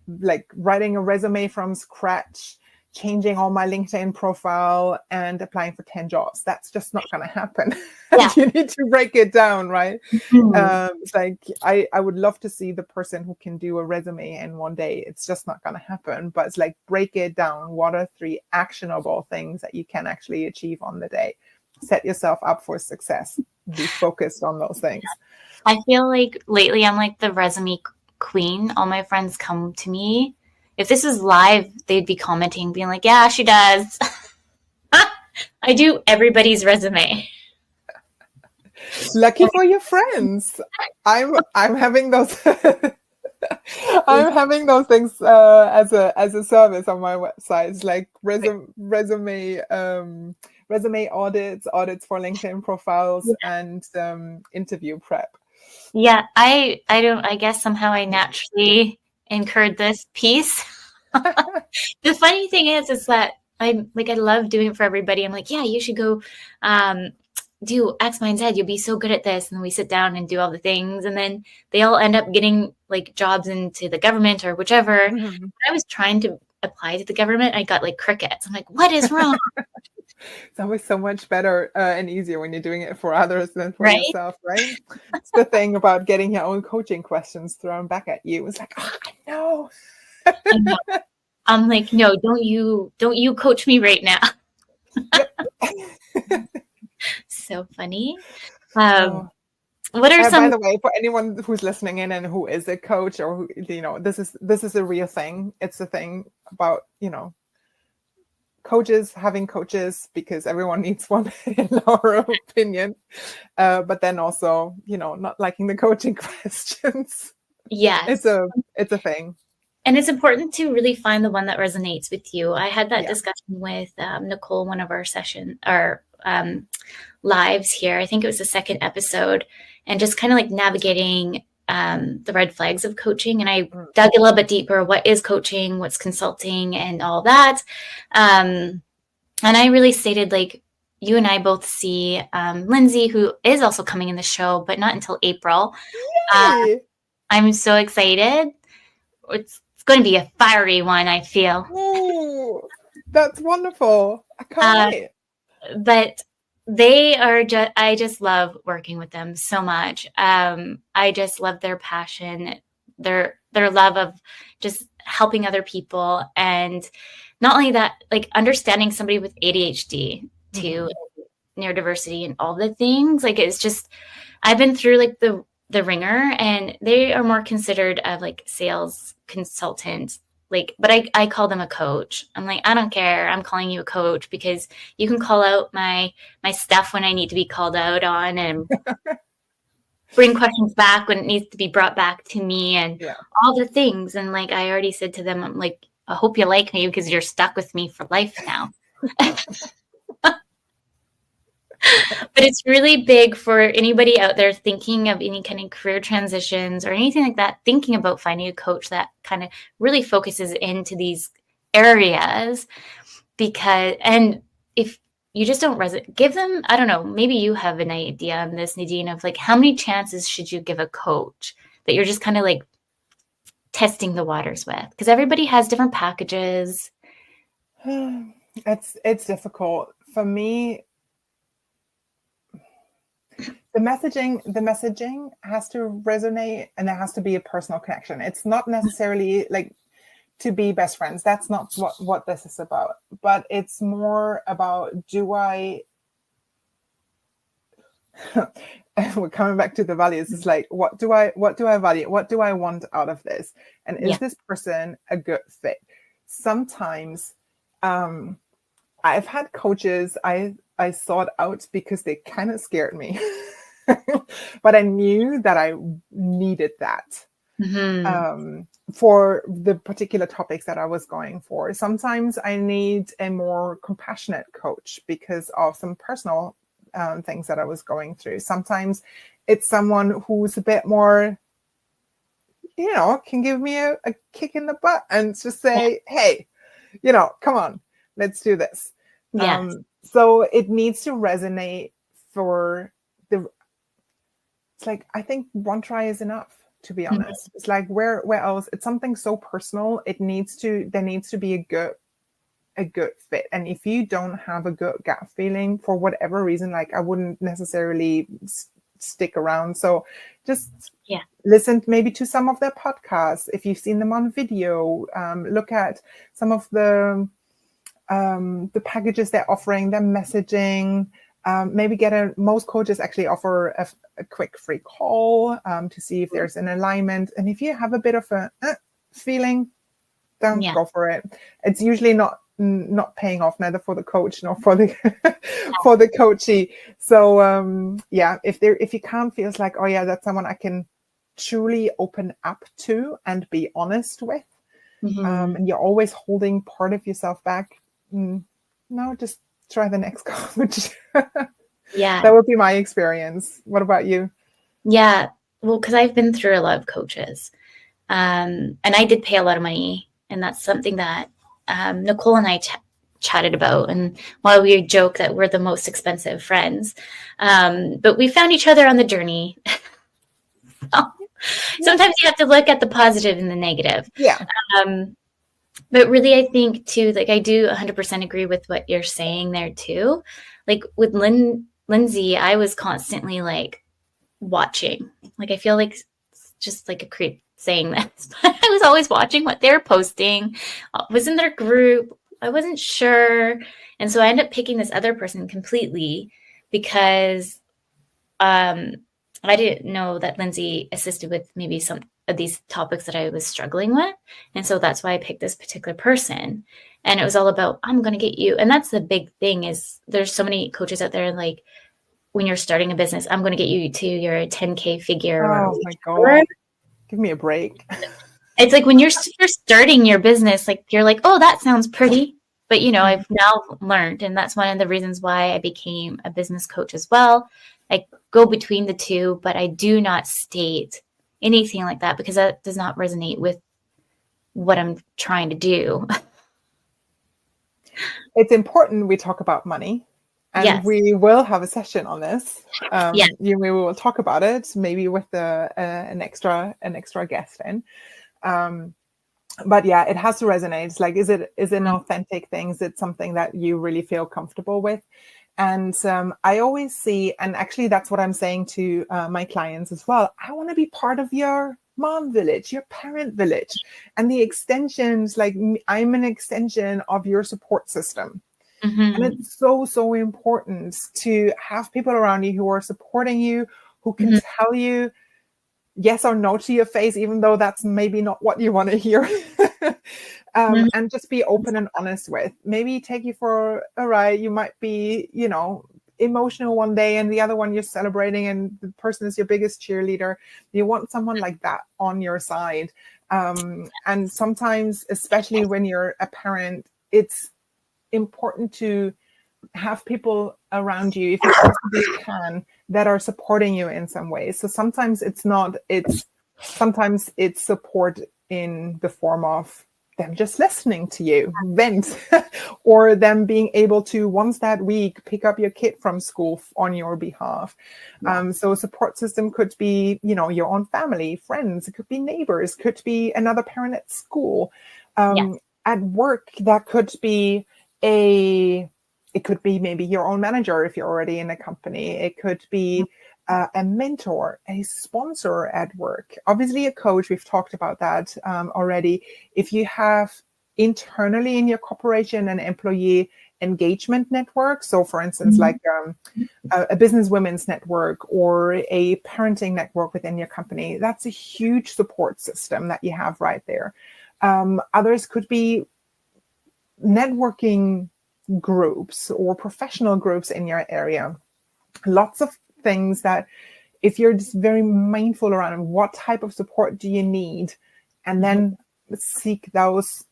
[SPEAKER 2] resume from scratch, changing all my LinkedIn profile and applying for 10 jobs. That's just not going to happen.
[SPEAKER 1] Yeah.
[SPEAKER 2] You need to break it down, right?
[SPEAKER 1] Mm-hmm.
[SPEAKER 2] It's like, I would love to see the person who can do a resume in one day. It's just not going to happen. But it's like, break it down. What are 3 actionable things that you can actually achieve on the day? Set yourself up for success. Be focused on those things.
[SPEAKER 1] I feel like lately I'm like the resume queen. All my friends come to me. If this was live, they'd be commenting, being like, yeah, she does. I do everybody's resume.
[SPEAKER 2] Lucky for your friends. I'm having those I'm having those things as a service on my website. It's like resume audits for LinkedIn profiles, and interview prep.
[SPEAKER 1] Yeah, I guess somehow I naturally incurred this piece. The funny thing is that I love doing it for everybody. I'm like, yeah, you should go do X, Y, and Z. You'll be so good at this. And then we sit down and do all the things. And then they all end up getting like jobs into the government or whichever.
[SPEAKER 2] Mm-hmm.
[SPEAKER 1] When I was trying to apply to the government, I got like crickets. I'm like, what is wrong?
[SPEAKER 2] It's always so much better and easier when you're doing it for others than for
[SPEAKER 1] Right?
[SPEAKER 2] yourself, right? It's the thing about getting your own coaching questions thrown back at you. It's like, oh, I know.
[SPEAKER 1] I know. I'm like, no, don't you coach me right now.
[SPEAKER 2] Yep.
[SPEAKER 1] So funny.
[SPEAKER 2] Oh.
[SPEAKER 1] What are some?
[SPEAKER 2] By the way, for anyone who's listening in and who is a coach, or who, this is a real thing. It's a thing about, coaches having coaches, because everyone needs one in our opinion. But then also, not liking the coaching questions.
[SPEAKER 1] Yes.
[SPEAKER 2] It's a thing.
[SPEAKER 1] And it's important to really find the one that resonates with you. I had that discussion with Nicole, one of our lives here. I think it was the second episode, and just kind of like navigating the red flags of coaching. And I dug a little bit deeper. What is coaching? What's consulting? And all that. And I really stated, like, you and I both see Lindsay, who is also coming in the show, but not until April. I'm so excited. It's going to be a fiery one, I feel.
[SPEAKER 2] Ooh, that's wonderful. I can't wait.
[SPEAKER 1] But they are I just love working with them so much. I just love their passion, their love of just helping other people. And not only that, like understanding somebody with ADHD too, neurodiversity and all the things. Like, it's just, I've been through like the ringer, and they are more considered of like sales consultant, like, but I call them a coach. I'm like, I don't care. I'm calling you a coach because you can call out my stuff when I need to be called out on, and bring questions back when it needs to be brought back to me, and all the things. And like, I already said to them, I'm like, I hope you like me because you're stuck with me for life now. But it's really big for anybody out there thinking of any kind of career transitions or anything like that, thinking about finding a coach that kind of really focuses into these areas. And if you just don't give them, I don't know, maybe you have an idea on this, Nadine, of like, how many chances should you give a coach that you're just kind of like testing the waters with? Because everybody has different packages.
[SPEAKER 2] It's difficult for me. The messaging has to resonate, and there has to be a personal connection. It's not necessarily like to be best friends. That's not what this is about. But it's more about, we're coming back to the values. It's like, what do I value? What do I want out of this? And is this person a good fit? Sometimes I've had coaches I sought out because they kind of scared me. But I knew that I needed that for the particular topics that I was going for. Sometimes I need a more compassionate coach because of some personal things that I was going through. Sometimes it's someone who's a bit more, can give me a kick in the butt and just say, hey, come on, let's do this.
[SPEAKER 1] Yes.
[SPEAKER 2] So it needs to resonate for it's like, I think one try is enough, to be honest. It's like, where else? It's something so personal. There needs to be a good a good fit. And if you don't have a good gut feeling for whatever reason, like I wouldn't necessarily stick around. So just listen maybe to some of their podcasts. If you've seen them on video, look at some of the packages they're offering, their messaging. Maybe most coaches actually offer a quick free call to see if there's an alignment. And if you have a bit of a feeling, don't go for it. It's usually not paying off, neither for the coach nor for the for the coachee. So if you can't feel like, oh yeah, that's someone I can truly open up to and be honest with, and you're always holding part of yourself back, no, just try the next coach. That would be my experience. What about you?
[SPEAKER 1] Yeah, well, because I've been through a lot of coaches, and I did pay a lot of money, and that's something that Nicole and I chatted about, and while we joke that we're the most expensive friends, but we found each other on the journey. Sometimes you have to look at the positive and the negative. But really, I think too, like I do 100% agree with what you're saying there too. Like with Lindsay, I was constantly like watching. Like I feel like just like a creep saying this, but I was always watching what they're posting. I was in their group. I wasn't sure. And so I ended up picking this other person completely because I didn't know that Lindsay assisted with maybe some of these topics that I was struggling with. And so that's why I picked this particular person. And it was all about, I'm going to get you. And that's the big thing is there's so many coaches out there, like when you're starting a business, I'm going to get you to your 10K figure.
[SPEAKER 2] Oh my God. Give me a break.
[SPEAKER 1] It's like when you're starting your business, like you're like, oh, that sounds pretty. But, you know, I've now learned, and that's one of the reasons why I became a business coach as well. I go between the two, but I do not state anything like that because that does not resonate with what I'm trying to do.
[SPEAKER 2] It's important we talk about money, and we will have a session on this. We will talk about it, maybe with an extra guest in. But yeah, it has to resonate. It's like, is it an authentic thing? Is it something that you really feel comfortable with? And I always see, and actually that's what I'm saying to my clients as well. I want to be part of your mom village, your parent village, and the extensions, like I'm an extension of your support system. And it's so important to have people around you who are supporting you, who can tell you yes or no to your face, even though that's maybe not what you want to hear. And just be open and honest with. Maybe take you for a ride. You might be, you know, emotional one day and the other one you're celebrating and the person is your biggest cheerleader. You want someone like that on your side. And sometimes, especially when you're a parent, it's important to have people around you, if you possibly can, that are supporting you in some ways. So sometimes sometimes it's support in the form of them just listening to you vent, or them being able to once that week pick up your kid from school on your behalf. So a support system could be, you know, your own family, friends, it could be neighbors, could be another parent at school. At work, that could be it could be maybe your own manager if you're already in a company. It could be a mentor, a sponsor at work. Obviously, a coach, we've talked about that already. If you have internally in your corporation an employee engagement network, so for instance, like a business women's network or a parenting network within your company, that's a huge support system that you have right there. Others could be networking groups or professional groups in your area. Lots of things that if you're just very mindful around what type of support do you need, and then seek those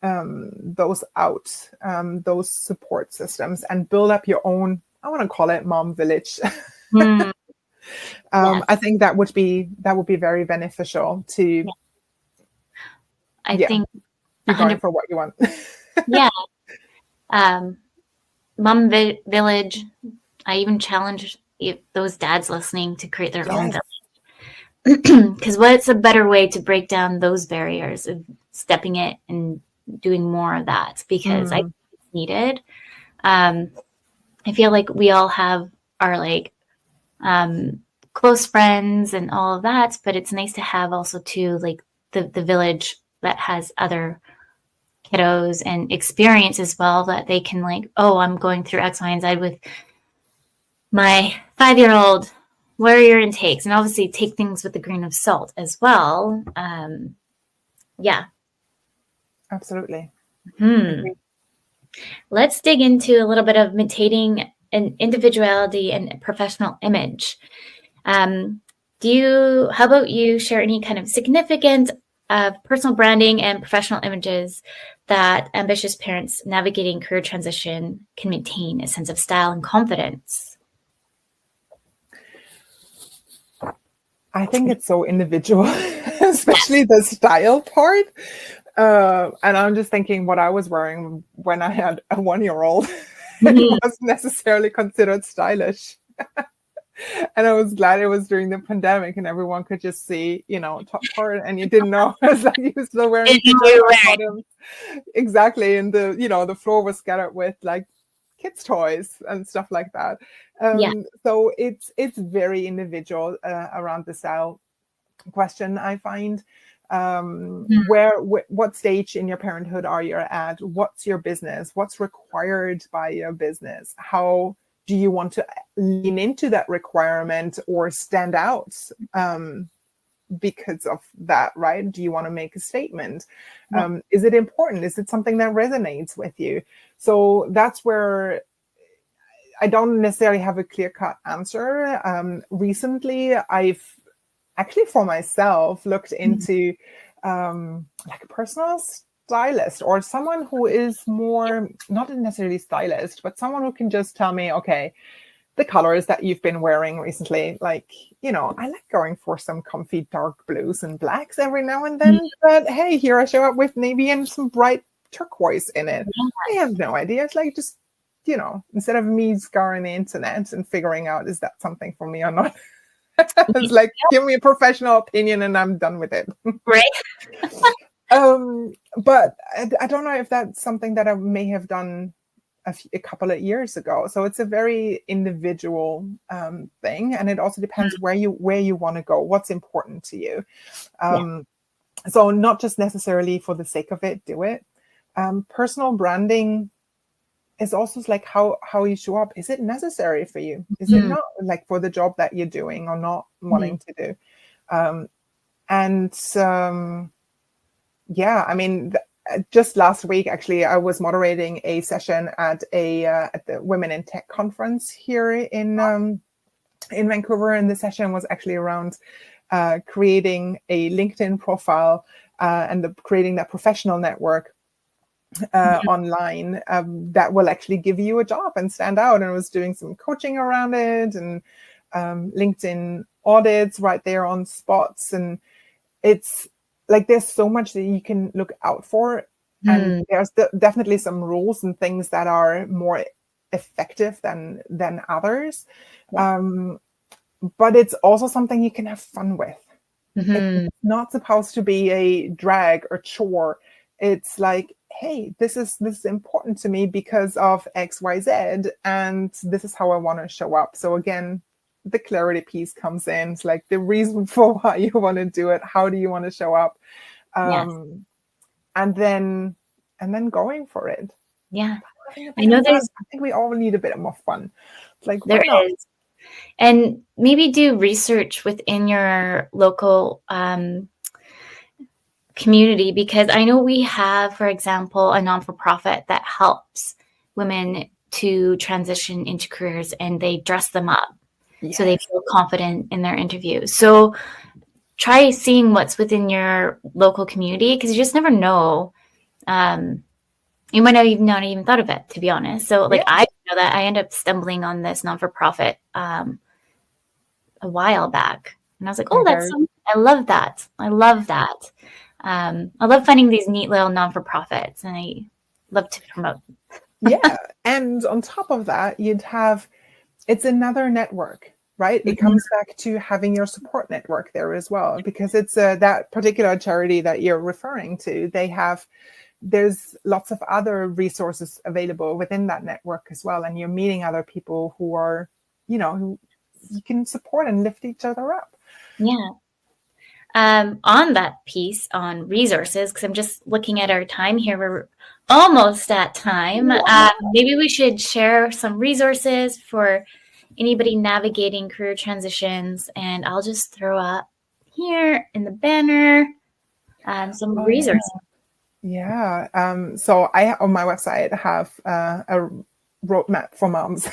[SPEAKER 2] out, those support systems, and build up your own, I want to call it mom village. I think that would be very beneficial to
[SPEAKER 1] I think
[SPEAKER 2] be going for what you want.
[SPEAKER 1] Mom village. I even challenge those dads listening to create their own village. Because what's a better way to break down those barriers of stepping it and doing more of that? Because I think it's needed. I feel like we all have our like close friends and all of that, but it's nice to have also too like the village that has other kiddos and experience as well, that they can like, oh, I'm going through X, Y, and Z with my 5-year-old. What are your intakes? And obviously take things with a grain of salt as well. Yeah.
[SPEAKER 2] Absolutely.
[SPEAKER 1] Let's dig into a little bit of maintaining an individuality and professional image. How about you share any kind of significant personal branding and professional images that ambitious parents navigating career transition can maintain a sense of style and confidence?
[SPEAKER 2] I think it's so individual, especially the style part. And I'm just thinking what I was wearing when I had a 1-year-old. It wasn't necessarily considered stylish. And I was glad it was during the pandemic and everyone could just see, top part, and you didn't know. It's like you were still wearing bottoms. Exactly. And the floor was scattered with like kids' toys and stuff like that. So it's very individual around the style question, I find. What stage in your parenthood are you at? What's your business? What's required by your business? How do you want to lean into that requirement or stand out because of that, right? Do you want to make a statement? Is it important? Is it something that resonates with you? So that's where I don't necessarily have a clear-cut answer. Recently, I've actually for myself looked into like a personal stylist or someone who is more, not necessarily stylist, but someone who can just tell me, okay, the colors that you've been wearing recently, like, I like going for some comfy dark blues and blacks every now and then, but hey, here I show up with navy and some bright turquoise in it. I have no idea. It's like just, instead of me scouring the internet and figuring out, is that something for me or not? It's like, give me a professional opinion and I'm done with it.
[SPEAKER 1] Right.
[SPEAKER 2] But I don't know if that's something that I may have done a couple of years ago. So it's a very individual thing. And it also depends where you want to go, what's important to you. So not just necessarily for the sake of it, do it. Personal branding is also like how you show up. Is it necessary for you? Is it not, like for the job that you're doing or not wanting to do? I mean, just last week, actually, I was moderating a session at the Women in Tech conference here in Vancouver, and the session was actually around creating a LinkedIn profile and creating that professional network online that will actually give you a job and stand out. And I was doing some coaching around it and LinkedIn audits right there on spots. And it's like there's so much that you can look out for. And there's definitely some rules and things that are more effective than others. But it's also something you can have fun with. It's not supposed to be a drag or chore. It's like, hey, this is important to me because of X, Y, Z, and this is how I want to show up. So again, the clarity piece comes in. It's like the reason for why you want to do it. How do you want to show up? And then going for it.
[SPEAKER 1] Yeah.
[SPEAKER 2] I think we all need a bit more fun. It's like,
[SPEAKER 1] there is. And maybe do research within your local community, because I know we have, for example, a non-for-profit that helps women to transition into careers, and they dress them up so they feel confident in their interviews. So try seeing what's within your local community, because you just never know. You might not even thought of it, to be honest. So like I know that I ended up stumbling on this non-for-profit a while back, and I was like, oh, I love that. I love that. I love finding these neat little non-for-profits, and I love to promote.
[SPEAKER 2] And on top of that, it's another network, right? It comes back to having your support network there as well, because it's that particular charity that you're referring to. They have there's lots of other resources available within that network as well. And you're meeting other people who are, who you can support and lift each other up.
[SPEAKER 1] Yeah. On that piece on resources, because I'm just looking at our time here, we're almost at time. Maybe we should share some resources for anybody navigating career transitions, and I'll just throw up here in the banner some resources.
[SPEAKER 2] Yeah. So I, on my website, have a roadmap for moms.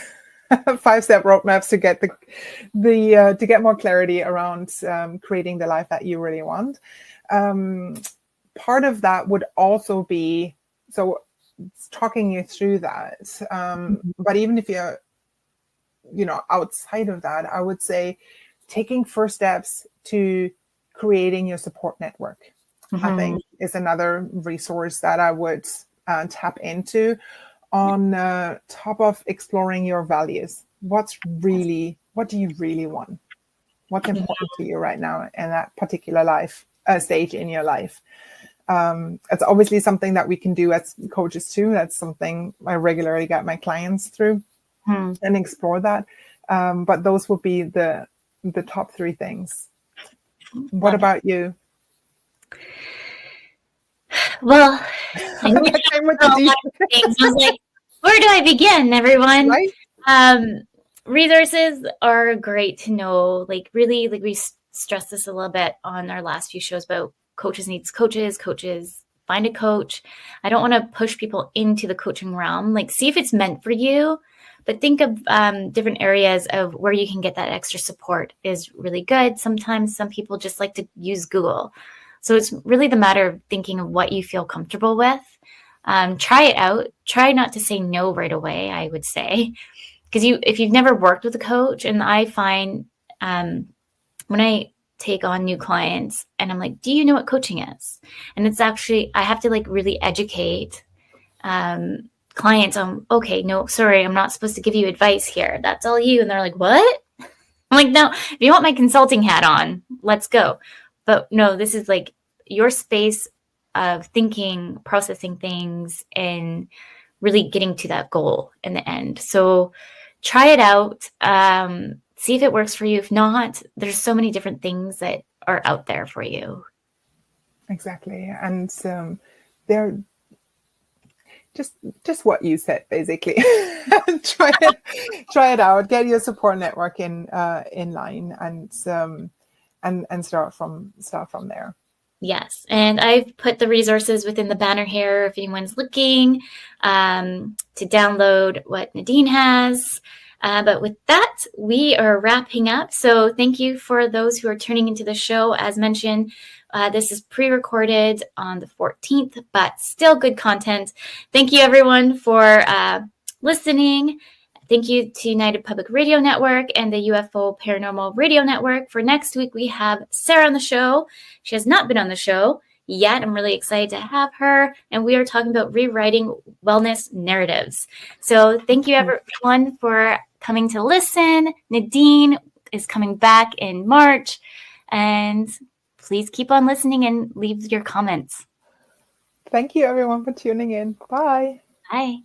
[SPEAKER 2] 5-step roadmaps to get to get more clarity around creating the life that you really want. Part of that would also be talking you through that. But even if you're outside of that, I would say taking first steps to creating your support network. I think is another resource that I would tap into. On top of exploring your values, what do you really want? What's important to you right now in that particular life stage in your life? It's obviously something that we can do as coaches too. That's something I regularly get my clients through and explore that. But those would be the top 3 things. What about you?
[SPEAKER 1] Well, I was like, where do I begin, everyone? Right? Resources are great to know. Like, really, like we stressed this a little bit on our last few shows about coaches needs coaches, find a coach. I don't want to push people into the coaching realm. Like, see if it's meant for you, but think of different areas of where you can get that extra support is really good. Sometimes some people just like to use Google. So it's really the matter of thinking of what you feel comfortable with. Try it out. Try not to say no right away, I would say. Because if you've never worked with a coach, and I find when I take on new clients and I'm like, do you know what coaching is? And it's actually, I have to like really educate clients on, okay, no, sorry, I'm not supposed to give you advice here. That's all you. And they're like, what? I'm like, no, if you want my consulting hat on, let's go. But no, this is like your space of thinking, processing things, and really getting to that goal in the end. So try it out. See if it works for you. If not, there's so many different things that are out there for you.
[SPEAKER 2] Exactly. And they're just what you said, basically. Try it out. Get your support network in line, and start from there.
[SPEAKER 1] Yes, and I've put the resources within the banner here if anyone's looking to download what Nadine has. But with that, we are wrapping up. So thank you for those who are tuning into the show. As mentioned, this is pre-recorded on the 14th, but still good content. Thank you, everyone, for listening. Thank you to United Public Radio Network and the UFO Paranormal Radio Network. For next week, we have Sarah on the show. She has not been on the show yet. I'm really excited to have her. And we are talking about rewriting wellness narratives. So thank you, everyone, for coming to listen. Nadine is coming back in March. And please keep on listening and leave your comments.
[SPEAKER 2] Thank you, everyone, for tuning in. Bye.
[SPEAKER 1] Bye.